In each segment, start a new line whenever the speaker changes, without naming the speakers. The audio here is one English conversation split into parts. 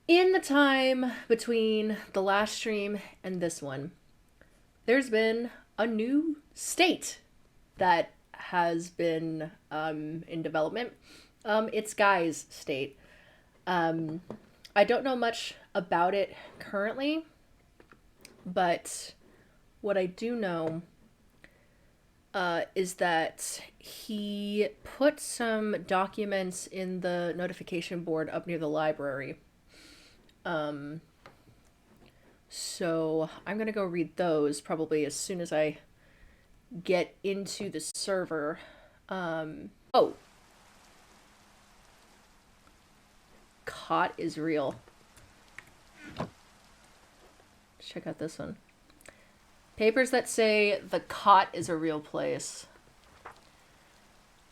In the time between the last stream and this one, there's been a new state that has been in development. It's Guy's state. Um, I don't know much about it currently, but what I do know is that he put some documents in the notification board up near the library. Um, so I'm gonna go read those probably as soon as I get into the server. Oh, cot is real. Check out this one. Papers that say the cot is a real place.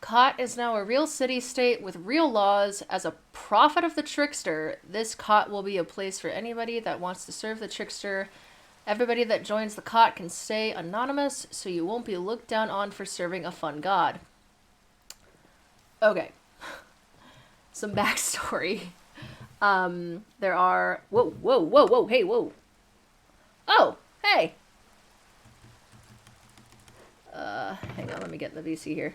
Cot is now a real city-state with real laws. As a prophet of the Trickster, this cot will be a place for anybody that wants to serve the Trickster. Everybody that joins the cot can stay anonymous, so you won't be looked down on for serving a fun god. Okay. Some backstory. There are... Whoa, whoa, whoa, whoa, hey, whoa. Oh, hey. Hang on, let me get in the VC here.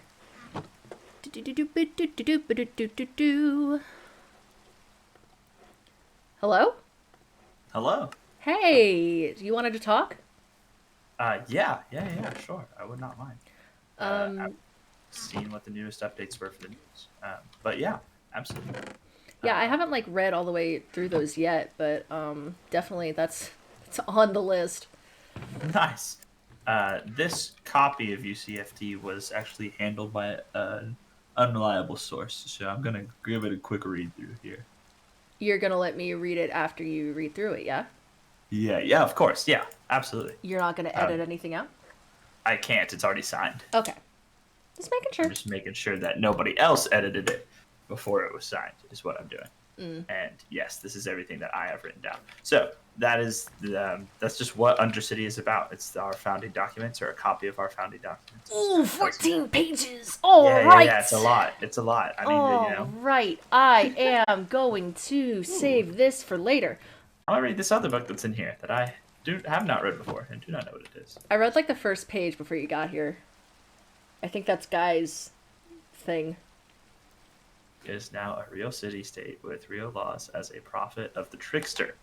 Hello?
Hello.
Hey, you wanted to talk?
Yeah, sure. I would not mind. I've
Um,
seen what the newest updates were for the news. But yeah, absolutely.
yeah, I
Uh,
haven't like read all the way through those yet, but definitely that's it's on the list.
nice. This copy of UCFT was actually handled by an unreliable source, so I'm gonna give it a quick read through here.
You're gonna let me read it after you read through it, yeah?
Yeah, of course. Yeah, absolutely.
You're not gonna edit
Um,
anything out?
I can't. It's already signed.
Okay, just making
I'm
sure.
just making sure that nobody else edited it before it was signed, is what I'm doing.
Mm.
And yes, this is everything that I have written down. So that's just what Undercity is about. It's our founding documents, or a copy of our founding documents.
Ooh, 14 pages. All
Yeah.
right.
It's a lot. It's a lot. I mean,
All right. I am going to save this for later.
I'm gonna read this other book that's in here that I have not read before and do not know what it is.
I read like the first page before you got here. I think that's Guy's thing.
It is now a real city-state with real laws. As a prophet of the Trickster,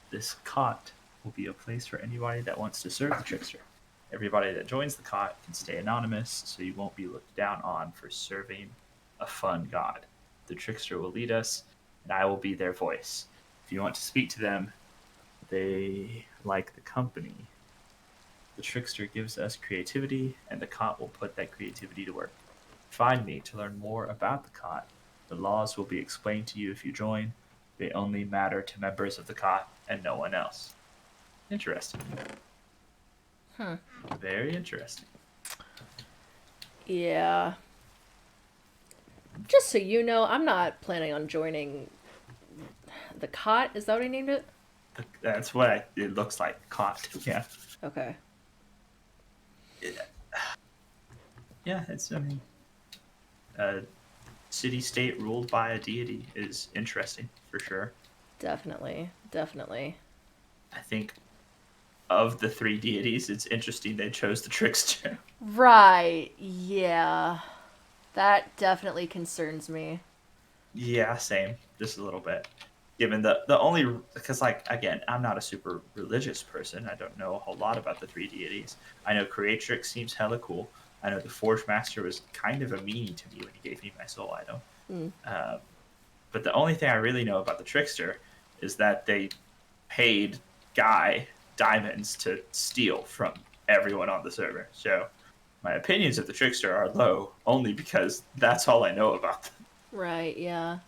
this cot will be a place for anybody that wants to serve the Trickster. Everybody that joins the cot can stay anonymous, so you won't be looked down on for serving a fun god. The Trickster will lead us, and I will be their voice. If you want to speak to them, they like the company. The Trickster gives us creativity, and the cot will put that creativity to work. Find me to learn more about the cot. The laws will be explained to you if you join. They only matter to members of the cot and no one else. Interesting.
Hmm.
Very interesting.
Yeah. Just so you know, I'm not planning on joining the cot. Is that what he named it?
That's what it looks like. Cot. Yeah.
Okay.
Yeah, it's, I mean, a city state ruled by a deity is interesting for sure.
Definitely. Definitely.
I think of the three deities, it's interesting they chose the Trickster.
Right. Yeah. That definitely concerns me.
Yeah, same. Just a little bit. Given the only, because like again, I'm not a super religious person. I don't know a whole lot about the three deities. I know Creatrix seems hella cool. I know the Forge Master was kind of a meanie to me when he gave me my soul item.
Mm.
But the only thing I really know about the Trickster is that they paid Guy diamonds to steal from everyone on the server. So my opinions of the Trickster are low only because that's all I know about them.
Right, yeah.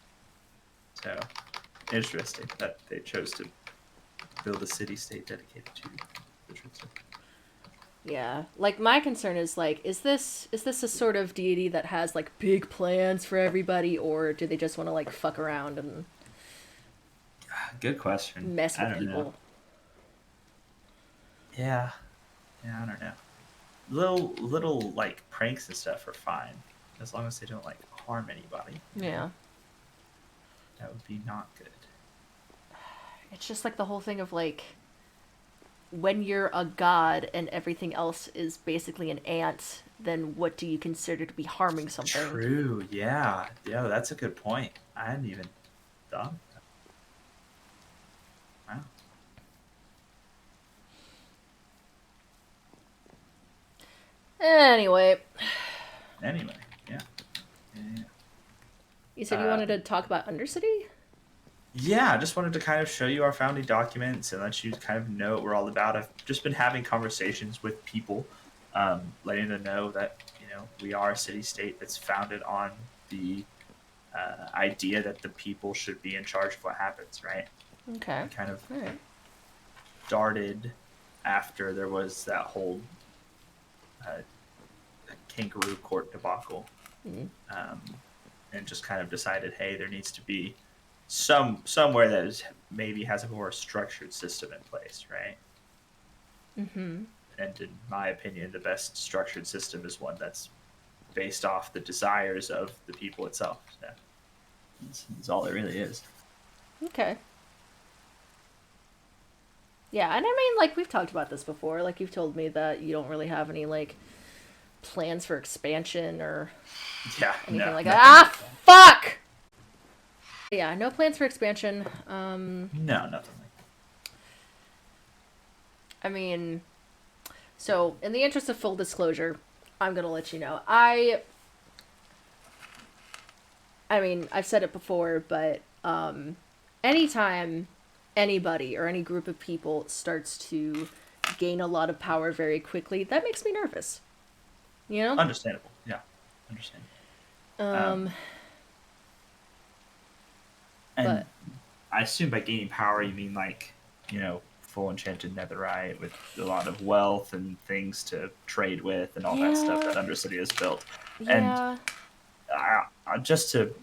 So interesting that they chose to build a city-state dedicated to the Trickster.
Yeah. Like my concern is like is this a sort of deity that has like big plans for everybody, or do they just want to like fuck around and
Good question.
mess
I
with
don't
people?
know. Yeah, I don't know. Little like pranks and stuff are fine as long as they don't like harm anybody.
Yeah.
That would be not good.
it's just like the whole thing of like when you're a god and everything else is basically an ant, then what do you consider to be harming something?
True. Yeah. Yeah. That's a good point. I hadn't even thought. Wow.
Anyway,
Anyway. Yeah. Yeah.
you said you wanted to talk about Undercity?
Yeah, I just wanted to kind of show you our founding documents and let you kind of know what we're all about. I've just been having conversations with people, letting them know that we are a city-state that's founded on the idea that the people should be in charge of what happens, right?
Okay.
We kind of
All right.
started after there was that whole kangaroo court debacle, and just kind of decided, hey, there needs to be somewhere that maybe has a more structured system in place, right?
Mm-hmm.
And in my opinion, the best structured system is one that's based off the desires of the people itself. So that's all it really is.
Okay. Yeah, and I mean, like, we've talked about this before. Like, you've told me that you don't really have any, like, plans for expansion or
Yeah,
anything like
no.
that. Ah, fuck! Yeah, no plans for expansion.
No, nothing like that.
I mean, so in the interest of full disclosure, I'm gonna let you know. I mean, I've said it before, but anytime anybody or any group of people starts to gain a lot of power very quickly, that makes me nervous. You know?
Understandable. Yeah, understandable. And
But
I assume by gaining power, you mean like, full enchanted netherite with a lot of wealth and things to trade with and all that stuff that Undercity has built.
yeah.
And just to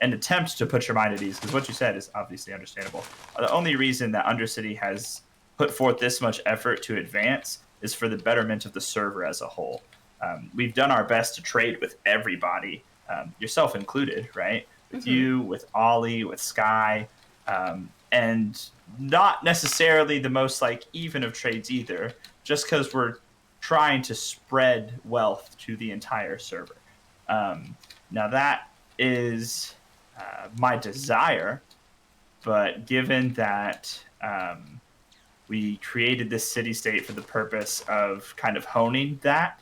an attempt to put your mind at ease, because what you said is obviously understandable. The only reason that Undercity has put forth this much effort to advance is for the betterment of the server as a whole. We've done our best to trade with everybody, yourself included, right? With you, with Ollie, with Sky, and not necessarily the most like even of trades either, just because we're trying to spread wealth to the entire server. Now that is my desire, but given that we created this city-state for the purpose of kind of honing that,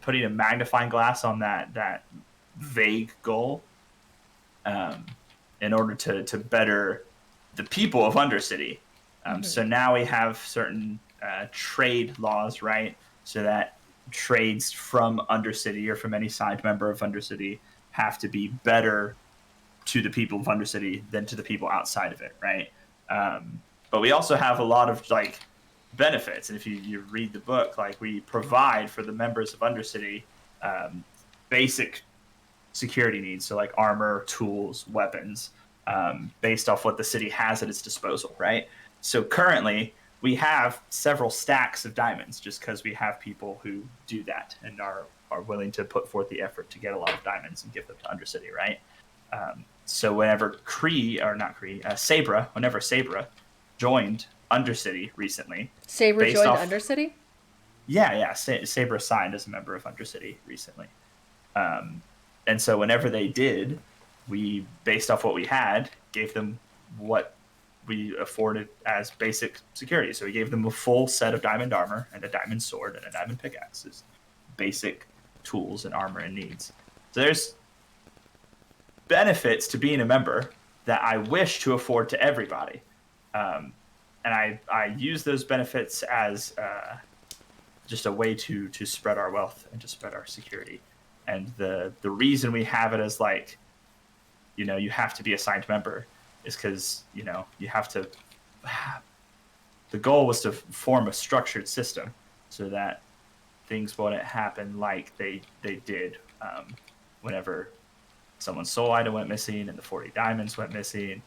putting a magnifying glass on that vague goal, in order to better the people of Undercity. So now we have certain trade laws, right? So that trades from Undercity or from any side member of Undercity have to be better to the people of Undercity than to the people outside of it, right? But we also have a lot of like benefits, and if you read the book, like we provide for the members of Undercity basic security needs, so like armor, tools, weapons, based off what the city has at its disposal, right? So currently we have several stacks of diamonds just because we have people who do that and are willing to put forth the effort to get a lot of diamonds and give them to Undercity, right? So whenever Sabra joined Undercity recently.
Saber joined Undercity?
Yeah. Sabra signed as a member of Undercity recently. And so whenever they did, we, based off what we had, gave them what we afforded as basic security. So we gave them a full set of diamond armor and a diamond sword and a diamond pickaxe as basic tools and armor and needs. So there's benefits to being a member that I wish to afford to everybody. And I use those benefits as just a way to spread our wealth and to spread our security. And the reason we have it as like, you have to be a signed member is because, you have to, the goal was to form a structured system so that things wouldn't happen like they did whenever someone's soul item went missing and the 40 diamonds went missing.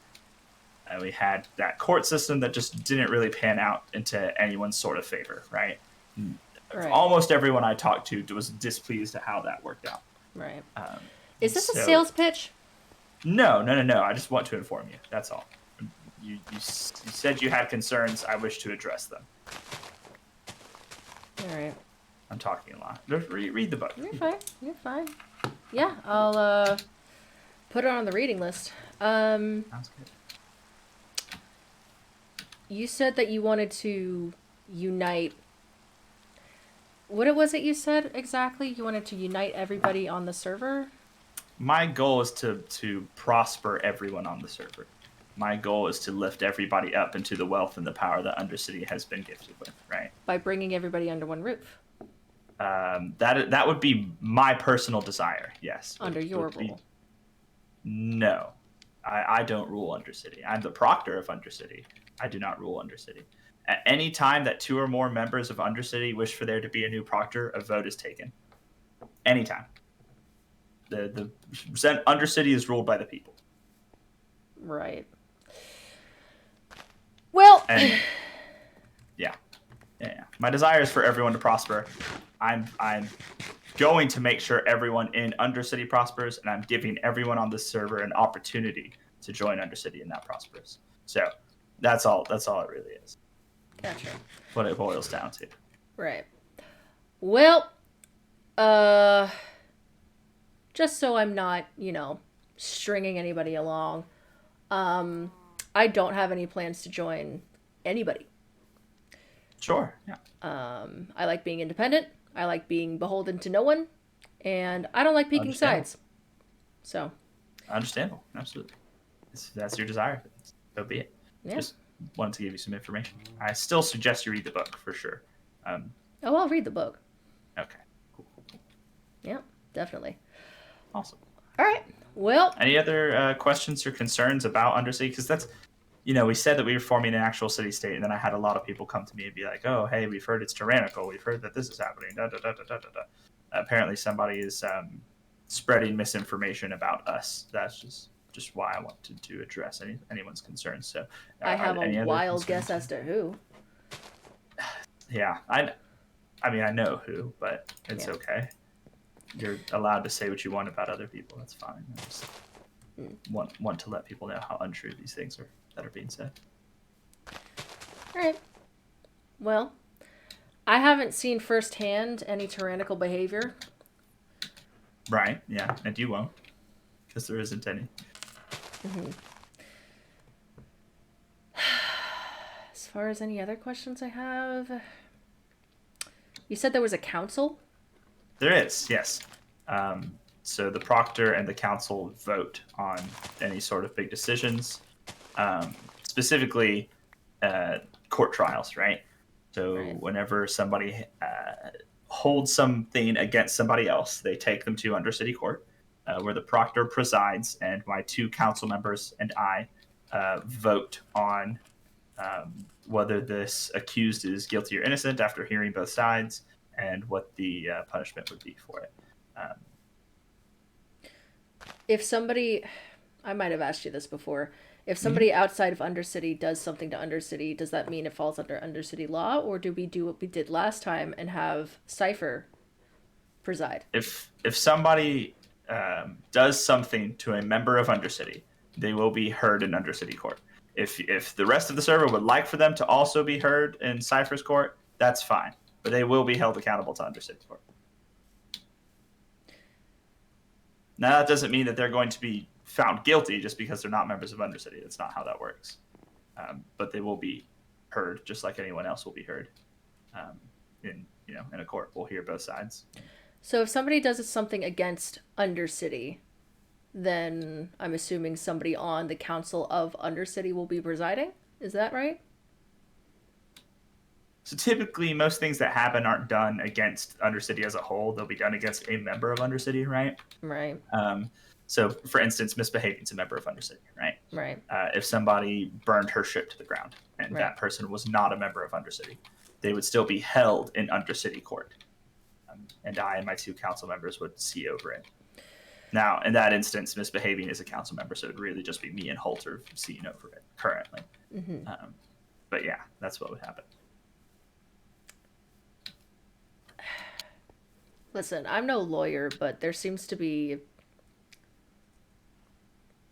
And we had that court system that just didn't really pan out into anyone's sort of favor, right? Almost everyone I talked to was displeased at how that worked out.
Right. Is this a sales pitch?
No. I just want to inform you. That's all. you said you had concerns. I wish to address them.
All right.
I'm talking a lot. Just read the book.
You're fine. You're fine. Yeah, I'll put it on the reading list.
Sounds good.
You said that you wanted to unite. What was it you said exactly? You wanted to unite everybody on the server?
My goal is to prosper everyone on the server. My goal is to lift everybody up into the wealth and the power that Undercity has been gifted with, right?
By bringing everybody under one roof.
That would be my personal desire, yes.
Under your rule.
No. I don't rule Undercity. I'm the proctor of Undercity. I do not rule Undercity. At any time that 2 or more members of Undercity wish for there to be a new proctor, a vote is taken. Anytime. The Undercity is ruled by the people.
Right. Well,
and yeah. My desire is for everyone to prosper. I'm going to make sure everyone in Undercity prospers, and I'm giving everyone on this server an opportunity to join Undercity, and that prospers. So that's all it really is.
Gotcha.
What it boils down to.
Right. Well, just so I'm not, stringing anybody along, I don't have any plans to join anybody.
Sure, yeah.
I like being independent. I like being beholden to no one. And I don't like picking sides. So.
Understandable. Absolutely. If that's your desire, so be it.
Yeah.
Just wanted to give you some information. I still suggest you read the book for sure.
I'll read the book.
Okay. Cool.
Yeah, definitely.
Awesome.
All right. Well.
Any other questions or concerns about Undercity? Because that's, we said that we were forming an actual city-state, and then I had a lot of people come to me and be like, oh, hey, we've heard it's tyrannical. We've heard that this is happening. Da, da, da, da, da, da. Apparently somebody is spreading misinformation about us. That's just why I wanted to address anyone's concerns. So
I have a wild guess as to who.
Yeah, I mean, I know who, but it's okay. You're allowed to say what you want about other people. That's fine. I just want to let people know how untrue these things are that are being said.
All right. Well, I haven't seen firsthand any tyrannical behavior.
Right, yeah, and you won't, because there isn't any.
Mm-hmm. As far as any other questions I have, you said there was a council?
There is, yes. So the proctor and the council vote on any sort of big decisions, specifically court trials, right? So whenever somebody holds something against somebody else, they take them to Undercity Court, where the proctor presides, and my 2 council members and I vote on whether this accused is guilty or innocent after hearing both sides, and what the punishment would be for it.
If somebody, I might have asked you this before, if somebody outside of Undercity does something to Undercity, does that mean it falls under Undercity law, or do we do what we did last time and have Cypher preside?
If somebody does something to a member of Undercity, they will be heard in Undercity Court. If the rest of the server would like for them to also be heard in Cypher's court, that's fine. But they will be held accountable to Undercity Court. Now, that doesn't mean that they're going to be found guilty just because they're not members of Undercity. That's not how that works. But they will be heard just like anyone else will be heard in a court. We'll hear both sides.
So if somebody does something against Undercity, then I'm assuming somebody on the council of Undercity will be presiding? Is that right?
So typically, most things that happen aren't done against Undercity as a whole. They'll be done against a member of Undercity, right?
Right.
So, for instance, MissBehaving is a member of Undercity, right?
Right.
If somebody burned her ship to the ground and that person was not a member of Undercity, they would still be held in Undercity Court. And I and my 2 council members would see over it. Now, in that instance, MissBehaving is a council member, so it would really just be me and Holter seeing over it currently. Mm-hmm. But yeah, that's what would happen.
Listen, I'm no lawyer, but there seems to be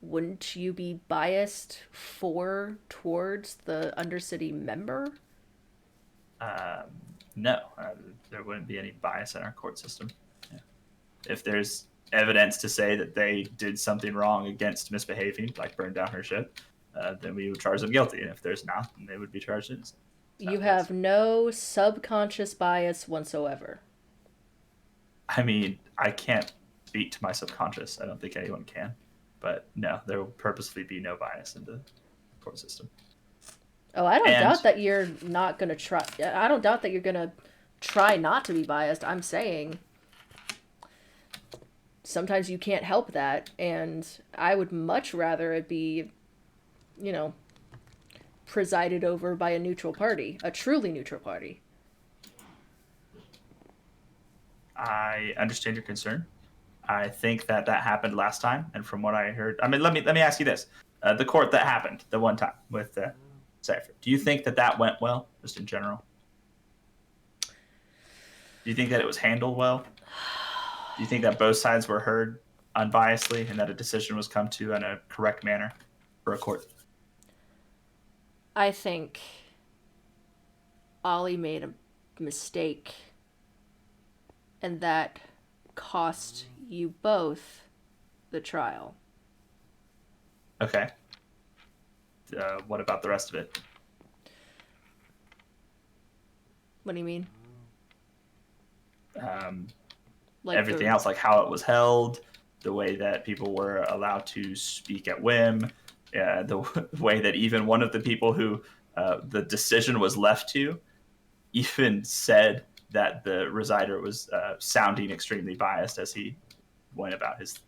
wouldn't you be biased towards the Undercity member?
Um, no, there wouldn't be any bias in our court system. Yeah. If there's evidence to say that they did something wrong against misbehaving, like burn down her ship, then we would charge them guilty. And if there's not, then they would be charged innocent.
You have no subconscious bias whatsoever.
I mean, I can't speak to my subconscious. I don't think anyone can. But no, there will purposely be no bias in the court system.
Oh, I don't doubt that you're not going to try. I don't doubt that you're going to try not to be biased. I'm saying sometimes you can't help that. And I would much rather it be, presided over by a neutral party, a truly neutral party.
I understand your concern. I think that happened last time, and from what I heard, I mean, let me ask you this: the court that happened the one time with Cypher, do you think that went well, just in general? Do you think that it was handled well? Do you think that both sides were heard unbiasedly, and that a decision was come to in a correct manner for a court?
I think Ollie made a mistake, and that cost you both the trial.
Okay. What about the rest of it?
What do you mean?
Like everything else, like how it was held, the way that people were allowed to speak at whim, the way that even one of the people who the decision was left to even said that the resider was sounding extremely biased as he went about his,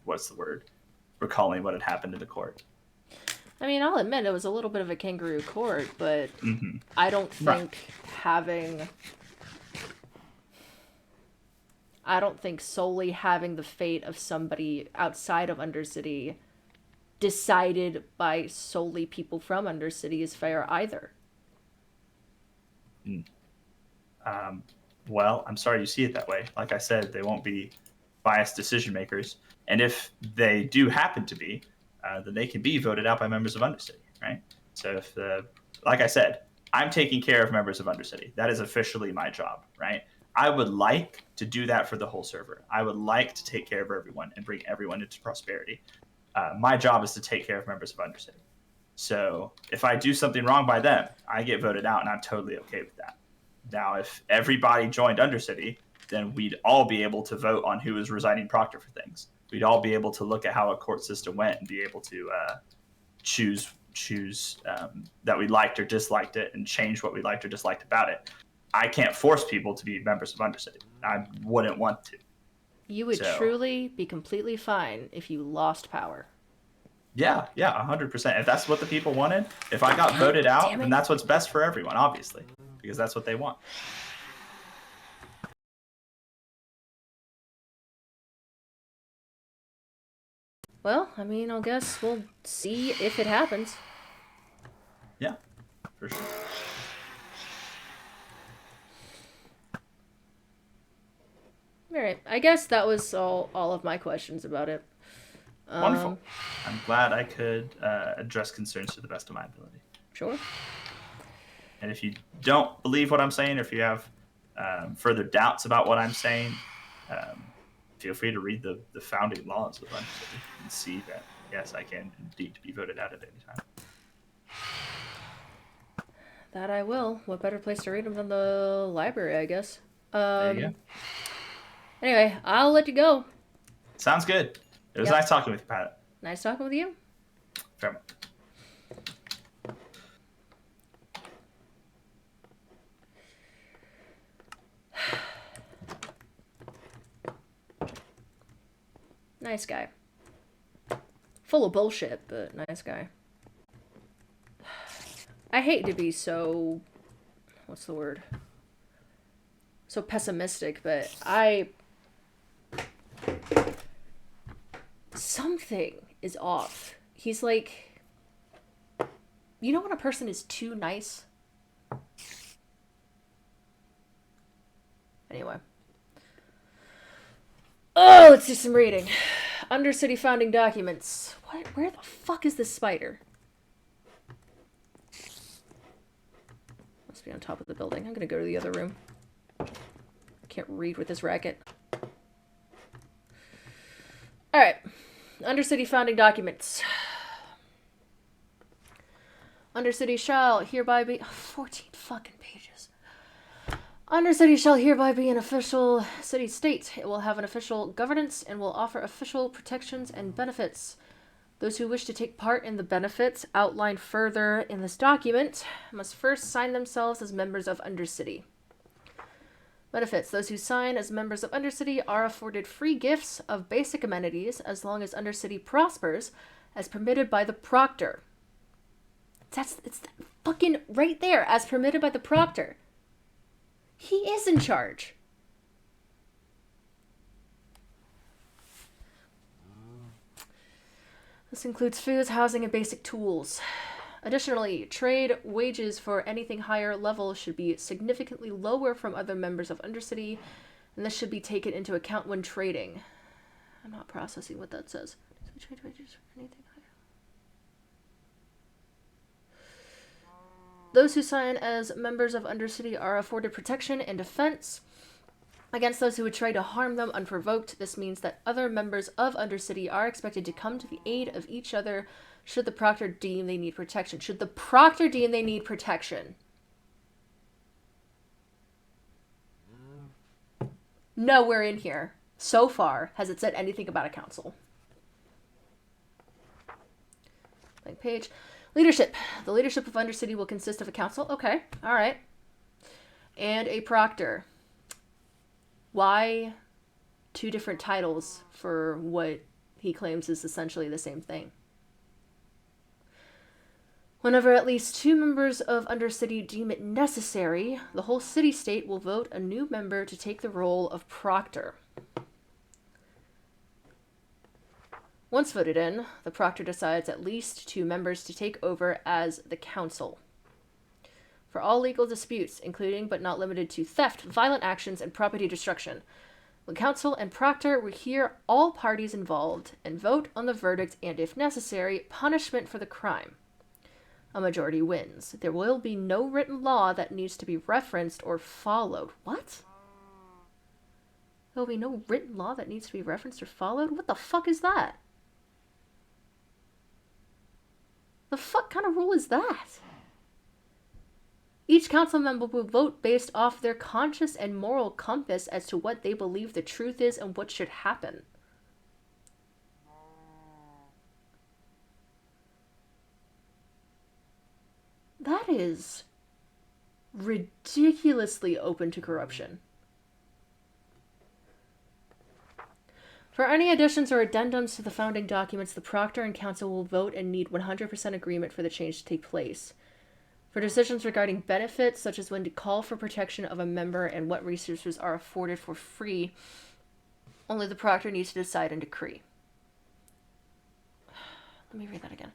what's the word, recalling what had happened in the court.
I mean, I'll admit it was a little bit of a kangaroo court, but I don't think solely having the fate of somebody outside of Undercity decided by solely people from Undercity is fair either.
Well, I'm sorry you see it that way. Like I said, they won't be biased decision makers. And if they do happen to be, then they can be voted out by members of Undercity, right? So if like I said, I'm taking care of members of Undercity. That is officially my job, right? I would like to do that for the whole server. I would like to take care of everyone and bring everyone into prosperity. My job is to take care of members of Undercity. So if I do something wrong by them, I get voted out, and I'm totally okay with that. Now, if everybody joined Undercity, then we'd all be able to vote on who is residing proctor for things. We'd all be able to look at how a court system went and be able to choose that we liked or disliked it and change what we liked or disliked about it. I can't force people to be members of Undercity. I wouldn't want to.
You would truly be completely fine if you lost power.
Yeah, 100%. If that's what the people wanted, if I got voted out, then that's what's best for everyone, obviously, because that's what they want.
Well, I mean, I guess we'll see if it happens.
Yeah, for sure.
All right, I guess that was all of my questions about it.
Wonderful. I'm glad I could address concerns to the best of my ability.
Sure.
And if you don't believe what I'm saying, or if you have further doubts about what I'm saying, feel free to read the founding laws of Undercity and see that, yes, I can indeed be voted out at any time.
That I will. What better place to read them than the library, I guess.
There you go.
Anyway, I'll let you go.
Sounds good. It was nice talking with you, Pat.
Nice talking with you.
Fair enough.
Nice guy. Full of bullshit, but nice guy. I hate to be so... what's the word? So pessimistic, but something is off. He's like... You know when a person is too nice? Anyway. Oh, let's do some reading. Undercity founding documents. What? Where the fuck is this spider? Must be on top of the building. I'm gonna go to the other room. I can't read with this racket. Alright. Undercity founding documents. Undercity shall hereby be... 14 fucking pages. Undercity shall hereby be an official city-state. It will have an official governance and will offer official protections and benefits. Those who wish to take part in the benefits outlined further in this document must first sign themselves as members of Undercity. Benefits. Those who sign as members of Undercity are afforded free gifts of basic amenities as long as Undercity prospers as permitted by the Proctor. It's fucking right there, as permitted by the Proctor. He is in charge. This includes foods, housing, and basic tools. Additionally, trade wages for anything higher level should be significantly lower from other members of Undercity, and this should be taken into account when trading. I'm not processing what that says. Trade wages for anything higher. Those who sign as members of Undercity are afforded protection and defense against those who would try to harm them unprovoked. This means that other members of Undercity are expected to come to the aid of each other should the Proctor deem they need protection. Should the Proctor deem they need protection? Nowhere in here, so far, has it said anything about a council. Blank page. Leadership. The leadership of Undercity will consist of a council. Okay, all right. And a Proctor. Why two different titles for what he claims is essentially the same thing? Whenever at least 2 members of Undercity deem it necessary, the whole city-state will vote a new member to take the role of Proctor. Once voted in, the Proctor decides at least 2 members to take over as the council. For all legal disputes, including but not limited to theft, violent actions, and property destruction, the council and Proctor will hear all parties involved and vote on the verdict and, if necessary, punishment for the crime. A majority wins. There will be no written law that needs to be referenced or followed. What? There will be no written law that needs to be referenced or followed? What the fuck is that? The fuck kind of rule is that? Each council member will vote based off their conscious and moral compass as to what they believe the truth is and what should happen. That is ridiculously open to corruption. For any additions or addendums to the founding documents, the Proctor and Council will vote and need 100% agreement for the change to take place. For decisions regarding benefits, such as when to call for protection of a member and what resources are afforded for free, only the Proctor needs to decide and decree. Let me read that again.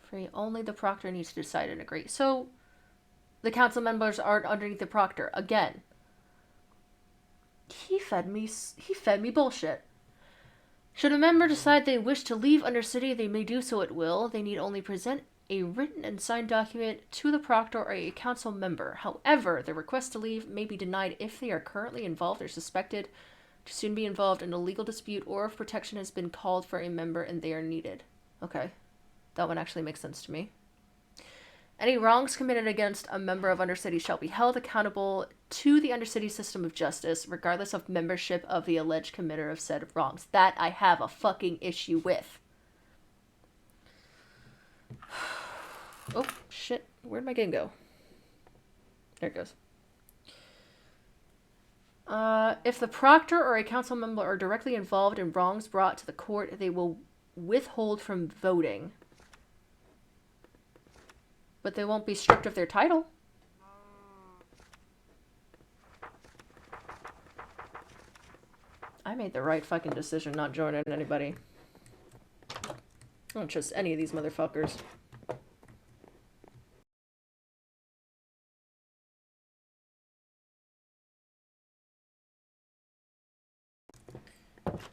Free. Only the Proctor needs to decide and agree. So, the council members aren't underneath the Proctor. Again. He fed me bullshit. Should a member decide they wish to leave Undercity, they may do so at will. They need only present a written and signed document to the Proctor or a council member. However, the request to leave may be denied if they are currently involved or suspected to soon be involved in a legal dispute, or if protection has been called for a member and they are needed. Okay. That one actually makes sense to me. Any wrongs committed against a member of Undercity shall be held accountable to the Undercity system of justice, regardless of membership of the alleged committer of said wrongs. That I have a fucking issue with. Oh, shit. Where'd my game go? There it goes. If the Proctor or a council member are directly involved in wrongs brought to the court, they will withhold from voting. But they won't be stripped of their title. I made the right fucking decision not joining anybody. I don't trust any of these motherfuckers.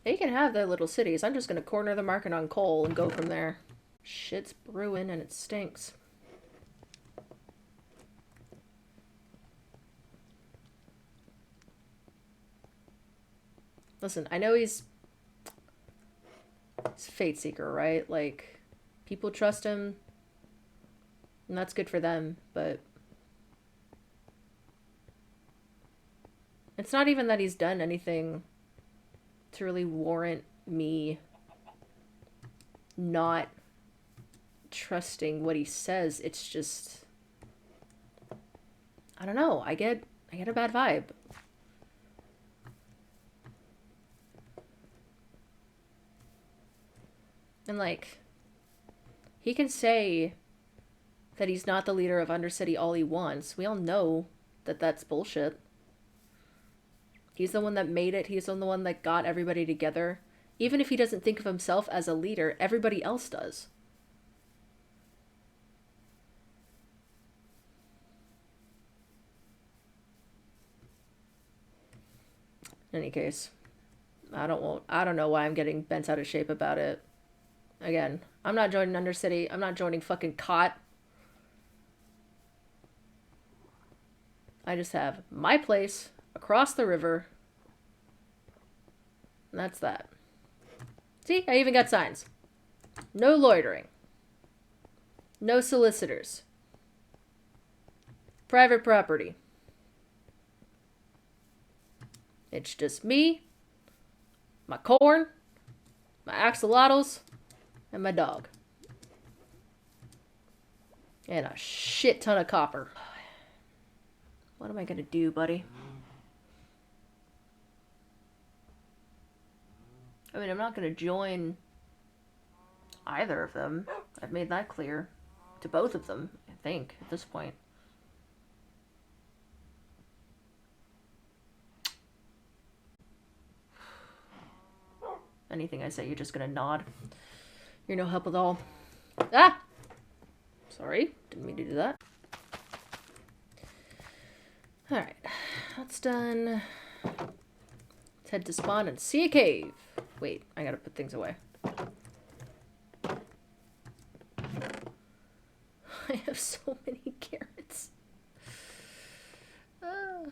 They can have their little cities. I'm just gonna corner the market on coal and go from there. Shit's brewing and it stinks. Listen, I know he's Fateseeker, right? Like, people trust him, and that's good for them, but it's not even that he's done anything to really warrant me not trusting what he says. It's just, I don't know, I get a bad vibe. And like, he can say that he's not the leader of Undercity all he wants. We all know that that's bullshit. He's the one that made it. He's the one that got everybody together. Even if he doesn't think of himself as a leader, everybody else does. In any case, I don't know why I'm getting bent out of shape about it. Again, I'm not joining Undercity. I'm not joining fucking COT. I just have my place across the river. And that's that. See, I even got signs. No loitering. No solicitors. Private property. It's just me, my corn, my axolotls, and my dog. And a shit ton of copper. What am I gonna do, buddy? I mean, I'm not gonna join either of them. I've made that clear to both of them, I think, at this point. Anything I say, you're just gonna nod. You're no help at all. Ah! Sorry, didn't mean to do that. Alright, that's done. Let's head to spawn and see a cave. Wait, I gotta put things away. I have so many carrots. I'm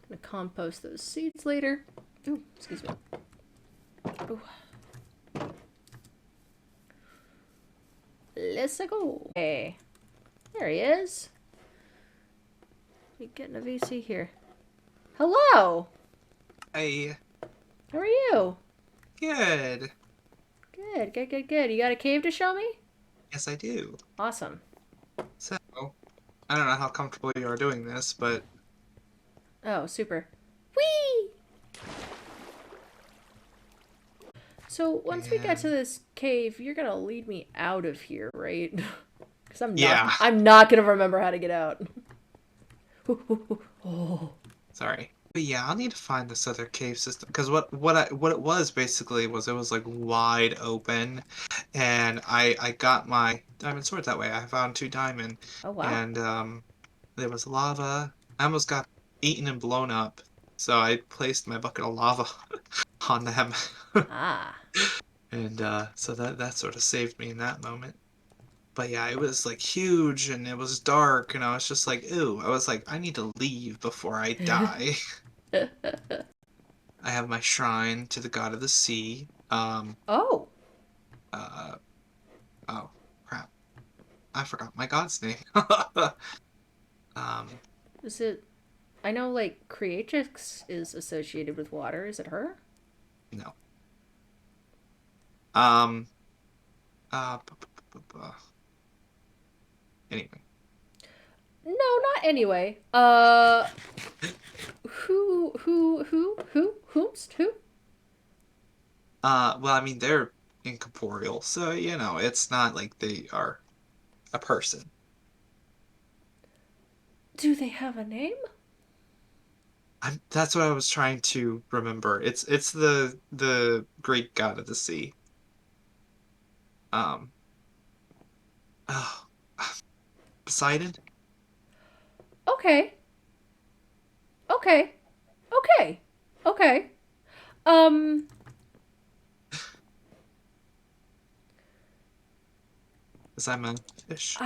gonna compost those seeds later. Ooh, excuse me. Ooh. Let's go. Hey, there he is. We getting a VC here. Hello.
Hey.
How are you?
Good.
Good, good, good, good. You got a cave to show me?
Yes, I do.
Awesome.
So, I don't know how comfortable you are doing this, but...
Oh, super. Whee! So, once we get to this cave, you're gonna lead me out of here, right? Because I'm not gonna remember how to get out. Oh.
Sorry. But yeah, I'll need to find this other cave system, because what it was basically was it was like wide open, and I got my diamond sword that way. I found 2 diamond.
Oh, wow.
And there was lava. I almost got eaten and blown up, so I placed my bucket of lava on them.
Ah.
And so that sort of saved me in that moment. But yeah, it was like huge and it was dark, and I was just like, ooh, I was like, I need to leave before I die. I have my shrine to the god of the sea. Oh. Oh, crap. I forgot my god's name.
Is it... I know, like, Creatrix is associated with water. Is it her?
No. Anyway.
No, not anyway. Who?
Well, I mean, they're incorporeal, so, you know, it's not like they are a person.
Do they have a name?
That's what I was trying to remember. It's the Greek god of the sea. Oh, Poseidon?
Okay. Okay. Okay. Okay.
Because I'm a fish.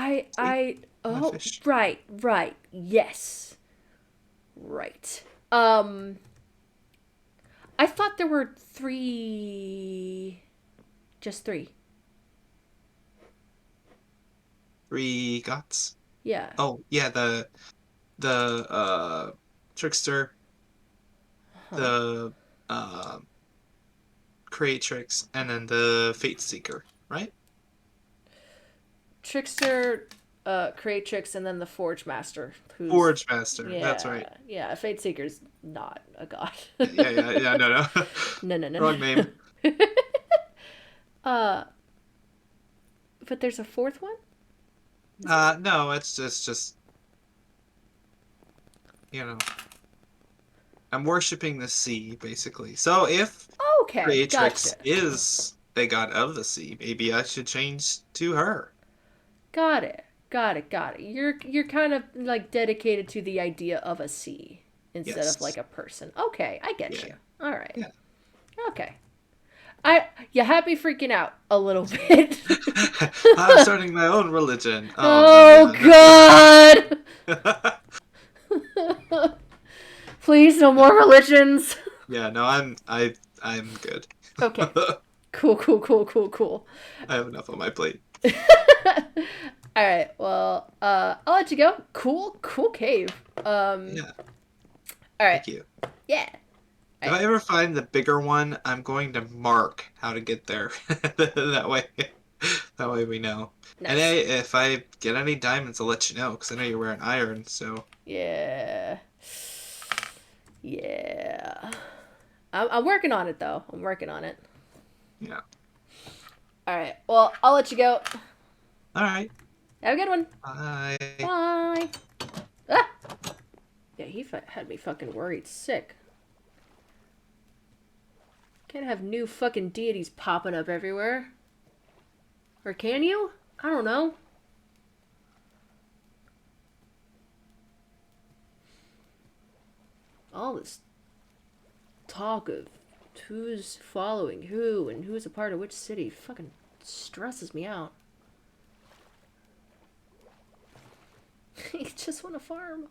Oh,
fish.
right, yes. Right. I thought there were just three.
3 gods.
Yeah.
Oh yeah, the trickster,
Huh.
the creatrix, and then the Fateseeker, right?
Trickster, Creatrix, and then the Forge Master, who's
Forge master. That's right.
yeah, Fateseeker's not a god.
Yeah. No.
No.
Wrong name.
uh, but there's a fourth one.
No, it's just you know, I'm worshiping the sea basically. So if
Okay,
creatrix
gotcha.
is the god of the sea, maybe I should change to her.
Got it. You're kind of like dedicated to the idea of a sea instead of like
Yes.
a person. Okay, I get
Yeah.
you. All right.
Yeah.
Okay. You had me freaking out a little bit.
I'm starting my own religion.
Oh
No,
God!
yeah.
Please, no more religions.
Yeah, no, I'm good.
Okay. Cool.
I have enough on my plate.
All right. Well, I'll let you go. Cool cave.
Yeah,
All right.
thank you.
Yeah.
If I ever find the bigger one, I'm going to mark how to get there. That way we know.
Nice.
And hey, if I get any diamonds, I'll let you know because I know you're wearing iron. So
Yeah. I'm working on it though. I'm working on it.
yeah.
All right. Well, I'll let you go.
All right.
Have a good one.
Bye.
Bye. Ah! Yeah, he had me fucking worried sick. Can't have new fucking deities popping up everywhere. Or can you? I don't know. All this talk of who's following who and who's a part of which city fucking stresses me out. You just want to farm.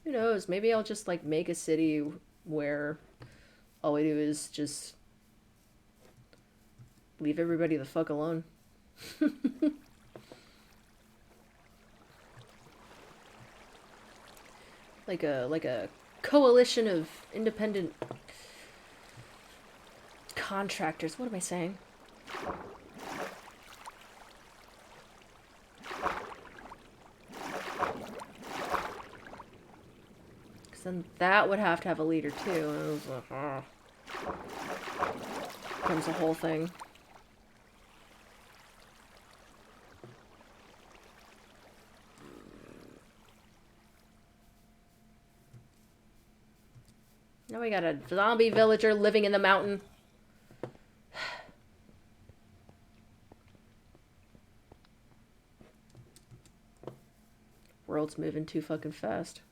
Who knows? Maybe I'll just like make a city where all we do is just leave everybody the fuck alone. like a coalition of independent contractors. What am I saying? Because then that would have to have a leader too. And it was like, becomes a whole thing. Now we got a zombie villager living in the mountain. World's moving too fucking fast.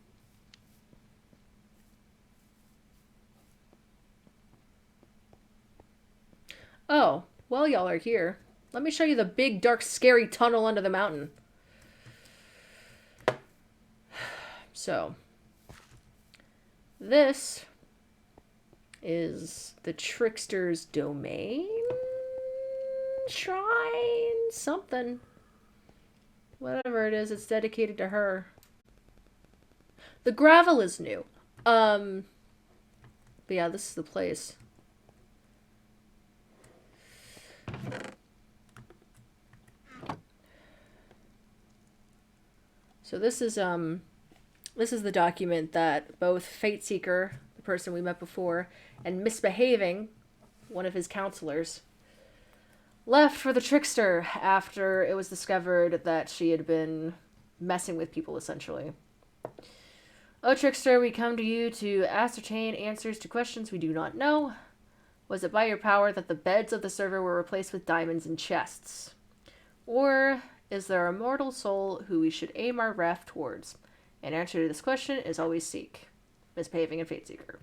Oh, well, y'all are here. Let me show you the big, dark, scary tunnel under the mountain. So, this is the Trickster's domain? Shrine? Something. Whatever it is, it's dedicated to her. The gravel is new. But yeah, this is the place. So this is the document that both Fateseeker, the person we met before, and MissBehaving, one of his counselors, left for the Trickster after it was discovered that she had been messing with people, essentially. "Oh, Trickster, we come to you to ascertain answers to questions we do not know. Was it by your power that the beds of the server were replaced with diamonds and chests? Or is there a mortal soul who we should aim our wrath towards? And answer to this question is always seek. Misbehaving and Fateseeker.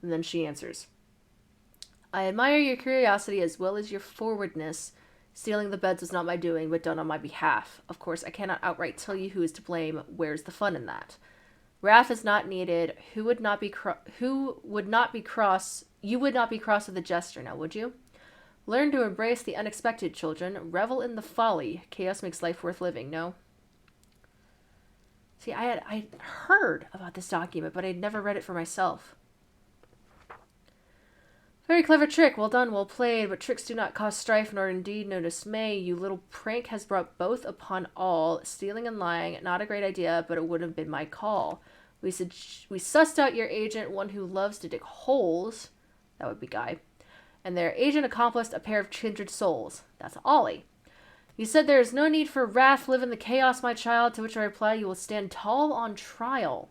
And then she answers, I admire your curiosity as well as your forwardness. Stealing the beds was not my doing, but done on my behalf. Of course, I cannot outright tell you who is to blame. Where's the fun in that? Wrath is not needed. You would not be cross with a gesture, now would you? Learn to embrace the unexpected, children. Revel in the folly. Chaos makes life worth living, no? See, I heard about this document, but I'd never read it for myself. Very clever trick. Well done, well played. But tricks do not cause strife, nor indeed no dismay. You little prank has brought both upon all. Stealing and lying, not a great idea, but it would have been my call. We sussed out your agent, one who loves to dig holes. That would be Guy. And their agent accomplice, a pair of kindred souls. That's Ollie. You said there is no need for wrath. Live in the chaos, my child. To which I reply, you will stand tall on trial.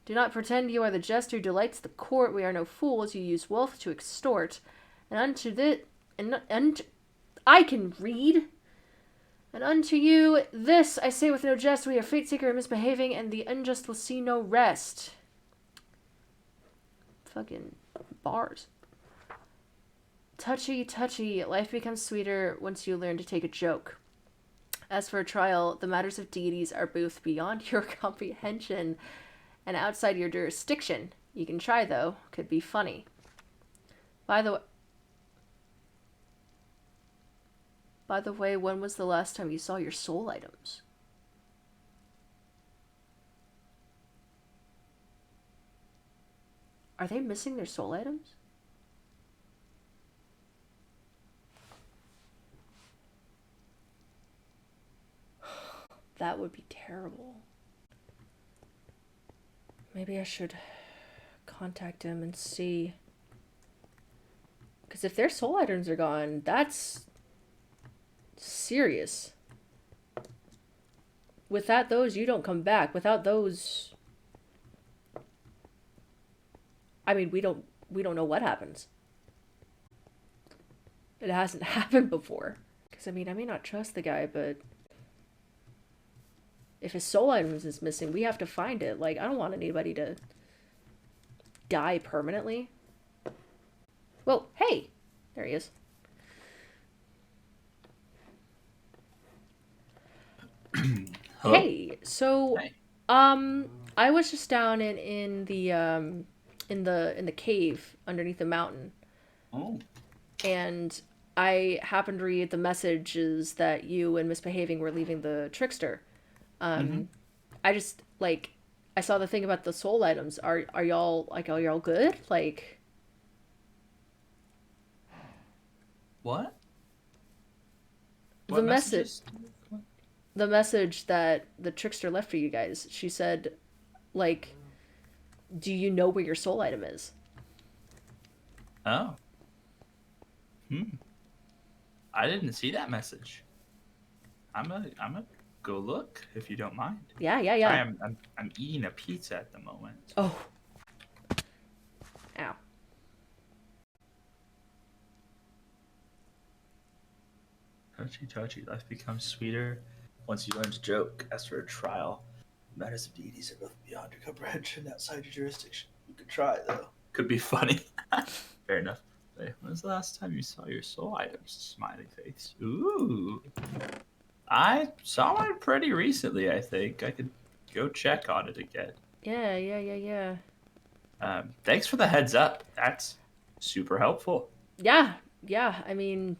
Do not pretend you are the jester who delights the court. We are no fools. You use wealth to extort. And unto this... And I can read. And unto you, this I say with no jest. We are Fateseeker and Misbehaving, and the unjust will see no rest. Fucking bars. Touchy, touchy. Life becomes sweeter once you learn to take a joke. As for a trial, the matters of deities are both beyond your comprehension and outside your jurisdiction. You can try, though. Could be funny. By the way, when was the last time you saw your soul items? Are they missing their soul items? That would be terrible. Maybe I should contact him and see. Because if their soul items are gone, that's serious. Without those, you don't come back. Without those, I mean, we don't know what happens. It hasn't happened before. Because, I mean, I may not trust the guy, but if his soul items is missing, we have to find it. Like, I don't want anybody to die permanently. Well, hey! There he is. Hey, so,
Hey.
I was just down in the cave underneath the mountain.
Oh.
And I happened to read the messages that you and Misbehaving were leaving the Trickster. I just, like, I saw the thing about the soul items. Are y'all good? Like,
What?
the message that the Trickster left for you guys. She said, like, do you know where your soul item is?
Oh. I didn't see that message. I'm a go look if you don't mind.
Yeah.
I'm eating a pizza at the moment.
Oh. Ow.
Touchy. Life becomes sweeter once you learn to joke. As for a trial, matters of deities are both beyond your comprehension, outside your jurisdiction. You could try, though. Could be funny. Fair enough. Wait, when was the last time you saw your soul items? Smiley face. Ooh. I saw mine pretty recently, I think. I could go check on it again.
Yeah.
Thanks for the heads up. That's super helpful.
Yeah. I mean,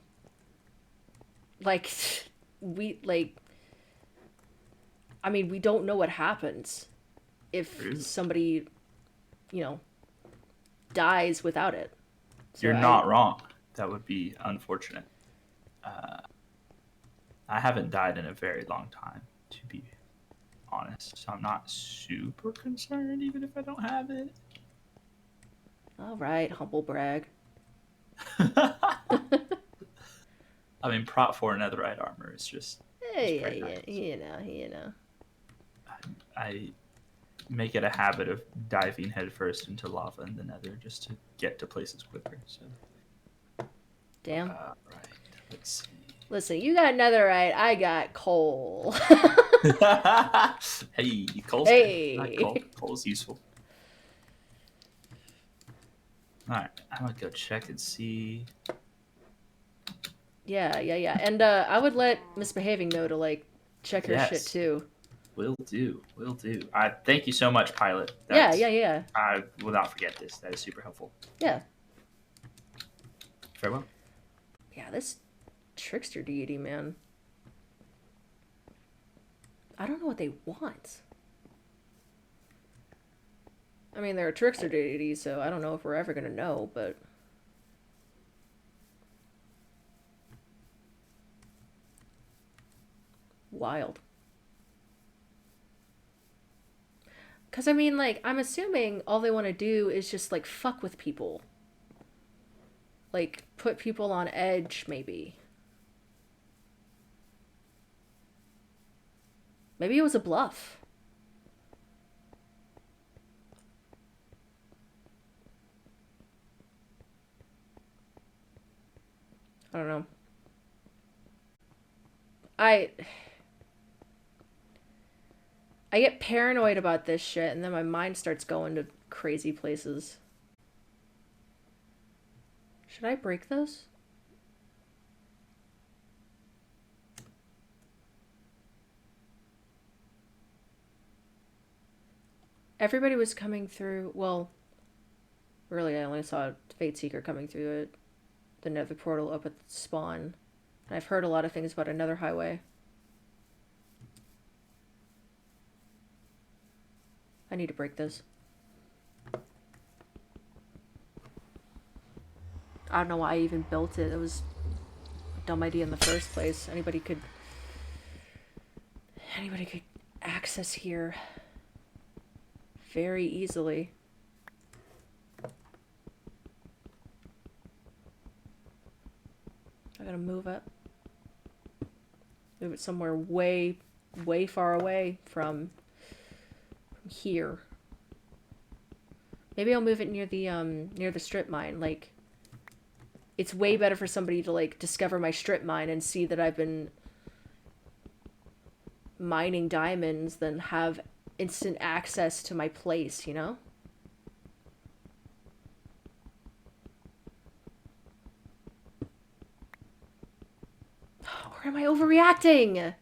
we don't know what happens if somebody, dies without it. So
You're not wrong. That would be unfortunate. I haven't died in a very long time, to be honest. So I'm not super concerned, even if I don't have it.
All right, humble brag.
I mean, prop 4 netherite armor is just...
Hey,
nice.
you know.
I make it a habit of diving headfirst into lava in the nether just to get to places quicker. So.
Damn.
Right. Let's see.
Listen, you got netherite, I got coal.
Hey, Cole's
Hey.
good. Cole's useful. Alright, I'm gonna go check and see.
Yeah. And I would let Misbehaving know to like check her shit
Yes.
too.
Will do. I thank you so much, Pilot.
Yeah.
I will not forget this. That is super helpful.
Yeah.
Farewell.
Yeah, this Trickster deity, man. I don't know what they want. I mean, they're a Trickster deity, so I don't know if we're ever gonna know, but... Wild. Because, I mean, like, I'm assuming all they want to do is just, like, fuck with people. Like, put people on edge, maybe. Maybe it was a bluff. I don't know. I get paranoid about this shit, and then my mind starts going to crazy places. Should I break this? Everybody was coming through, well, really I only saw Fateseeker coming through the nether portal up at the spawn. And I've heard a lot of things about another highway. I need to break this. I don't know why I even built it. It was a dumb idea in the first place. Anybody could access here very easily. I gotta move it. Move it somewhere way far away from here. Maybe I'll move it near the strip mine. Like, it's way better for somebody to like discover my strip mine and see that I've been mining diamonds than have instant access to my place, you know? Or am I overreacting?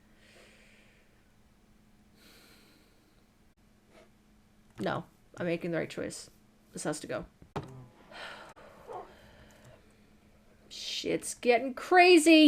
No, I'm making the right choice. This has to go. Shit's getting crazy!